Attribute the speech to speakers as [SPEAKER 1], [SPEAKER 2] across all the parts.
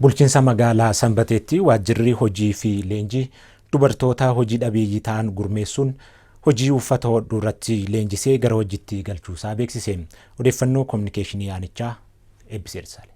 [SPEAKER 1] Bulchiinsa magaalaa Sanbateetti waajjirri hojii fi leenjii dubartoota hojii dhabeeyyii ta'an gurmeessuun hojii uffata hodhuu irratti leenjisee gara hojiitti galchuusaa beeksise. Odeeffannoo kominikeeshinii aanichaa eebbiseersaale.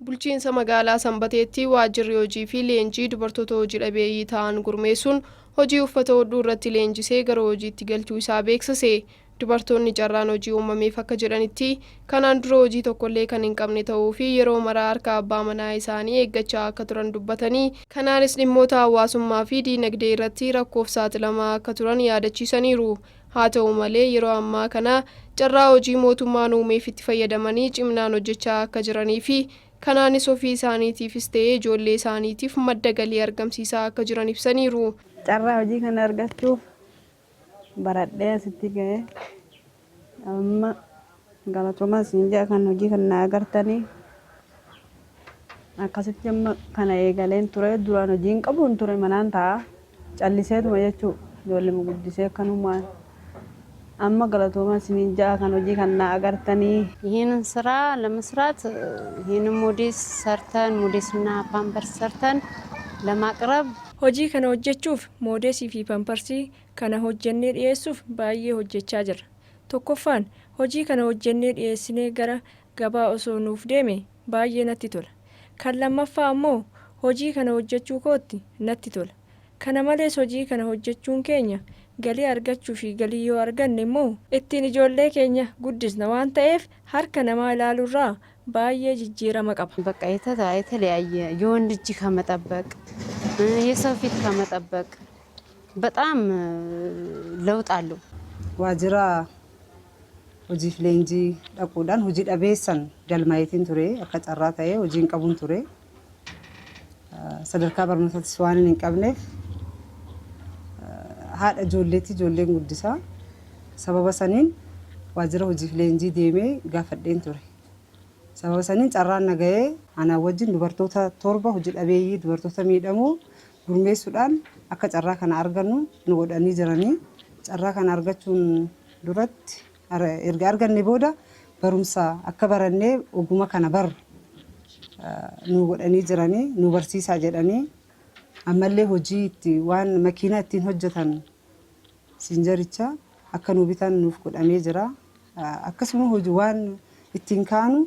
[SPEAKER 2] Bulchiinsa magaalaa Sanbateetti waajjirri hojii fi leenjii dubartoota hojii dhabeeyyii ta'an gurmeessuun hojii uffata hodhuu irratti leenjisee gara hojiitti galchuusaa beeksise. Dubartoonni carraan hojii uumameef akka jedhanitti kanaan dura hojii tokkollee kan hin qabne ta'uu fi yeroo maraa harka abbaa manaa isaanii eeggachaa akka turan dubbatanii kanaanis dhimmoota hawaasummaa fi diinagdee irratti rakkoof saaxilamaa akka turan yaadachiisaniiru. Haa ta'u malee yeroo ammaa kana carraa hojii mootummaan uumeef itti fayyadamanii cimnaan hojjechaa akka jiranii fi kanaanis ofii isaaniitiifis ta'ee ijoollee isaaniitiif madda galii argamsiisaa akka jiran ibsaniiru.
[SPEAKER 3] Carraa hojii kana argachuuf baradhee asitti ga'e amma galatoomaa siinjaa kan hojii kana agartanii akkasitti amma kana eegaleen ture duraan hojiin qabuun ture manaan ta'a calliseetuma jechuu ijoollee guddisee akkanumaan amma galatoomaa siinjaa kan hojii kana agartanii
[SPEAKER 4] ይህንን ስራ ለመስራት ይህንን ሞዴስ ሰርተን ሞዴስና ፓምፐርስ ሰርተን ለማቅረብ
[SPEAKER 5] hojii kana hojjechuuf moodeesii fi pampersii kana hojjennee dhiyeessuuf baay'ee hojjechaa jirra. Tokkoffaan hojii kana hojjennee dhiyeessinee gara gabaa osoo nuuf deeme baay'ee natti tola. Kan lammaffaa ammoo hojii kana hojjechuu kootti natti tola. Kana malees hojii kana hojjechuun keenya galii argachuu fi galii yoo arganne immoo ittiin ijoollee keenya guddisna waan ta'eef harka namaa ilaaluurraa baay'ee jijjiirama qaba.
[SPEAKER 4] በቃ የተለያየ የወንድ እጅ ከመጠበቅ የሰው ፊት ከመጠበቅ በጣም ለውጥ አለው።
[SPEAKER 6] ዋጅራ hojii leenjii dhaquudhaan hojii dhabeessan galmaayitiin ture akka carraa ta'ee hojiin qabuun ture sadarkaa barnootaatti waan hin qabneef haadha ijoolleetti ijoolleen guddisaa sababa saniin waajjira hojii leenjii deemee gaafadheen ture. Sababa saniin carraan nagahee anaa wajjin dubartoota 7 hojii dhabeeyyii dubartoota miidhamoo gurmeessuudhaan akka carraa kana argannu nu godhanii jiranii. Carraa kana argachuun duratti erga arganne booda barumsa akka barannee ogummaa kana barru nu godhanii jiranii nu barsiisaa jedhanii ammallee hojii itti waan makiinaa ittiin hojjetan sinjaricha akka nu bitan nuuf godhamee jira. Akkasuma hojii waan ittiin kaanu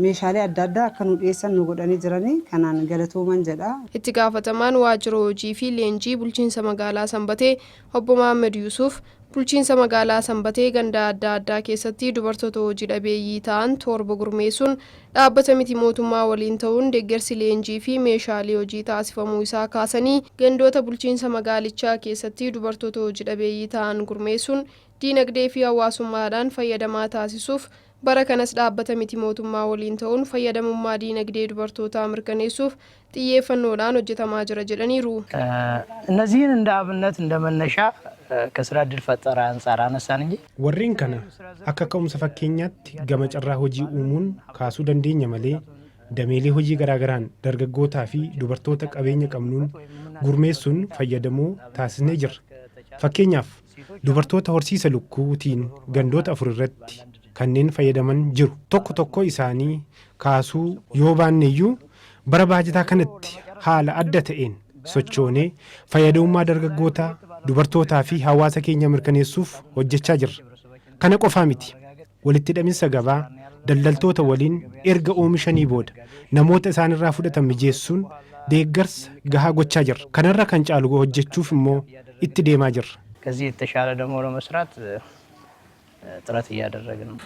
[SPEAKER 6] meeshaalee adda addaa akka nu dhiyeessan nu godhanii jiranii kanaan galatooman jedha.
[SPEAKER 2] Itti gaafatamaan waajjira hojii fi leenjii bulchiinsa magaalaa Sanbatee obbo Mahammad Yusuf bulchiinsa magaalaa Sanbatee ganda adda addaa keessatti dubartoota hojii dhabeeyyii ta'an 7 gurmeessuun dhaabbata miti mootummaa waliin ta'uun deeggarsi leenjii fi meeshaalee hojii taasifamuu isaa kaasanii gandoota bulchiinsa magaalichaa keessatti dubartoota hojii dhabeeyyii ta'an gurmeessuun diinagdee fi hawaasummaadhaan fayyadamaa taasisuuf bara kanas dhaabbata miti mootummaa waliin ta'uun fayyadamummaa diinagdee dubartootaa mirkaneessuuf xiyyeeffannoodhaan hojjetamaa jira jedhaniiru.
[SPEAKER 7] እነዚህን እንደ አብነት እንደ መነሻ ከስራ ዕድል ፈጠራ አንፃር አነሳን እንጂ
[SPEAKER 8] warreen kana akka ka'umsa fakkeenyaatti gama carraa hojii uumuun kaasuu dandeenya malee dameelee hojii garaagaraan dargaggootaa fi dubartoota qabeenya qabnuun gurmeessuun fayyadamoo taasisnee jirra. Fakkeenyaaf dubartoota horsiisa lukkuutiin gandoota 4 irratti kanneen fayyadaman jiru. Tokko isaanii kaasuu yoo baanneeyyuu bara baajataa kanatti haala adda ta'een sochoonee fayyadamummaa dargaggootaa dubartootaa fi hawaasa keenya mirkaneessuuf hojjechaa jirra. Kana qofaa miti. Walitti hidhaminsa gabaa daldaltoota waliin erga oomishanii booda namoota isaanirraa fudhatan mijeessuun deeggarsa gahaa gochaa jirra. Kanarra kan caalu hojjechuuf immoo itti deemaa jirra.
[SPEAKER 7] ከዚህ የተሻለ ደግሞ ለመስራት ጥረት እያደረግን ነው።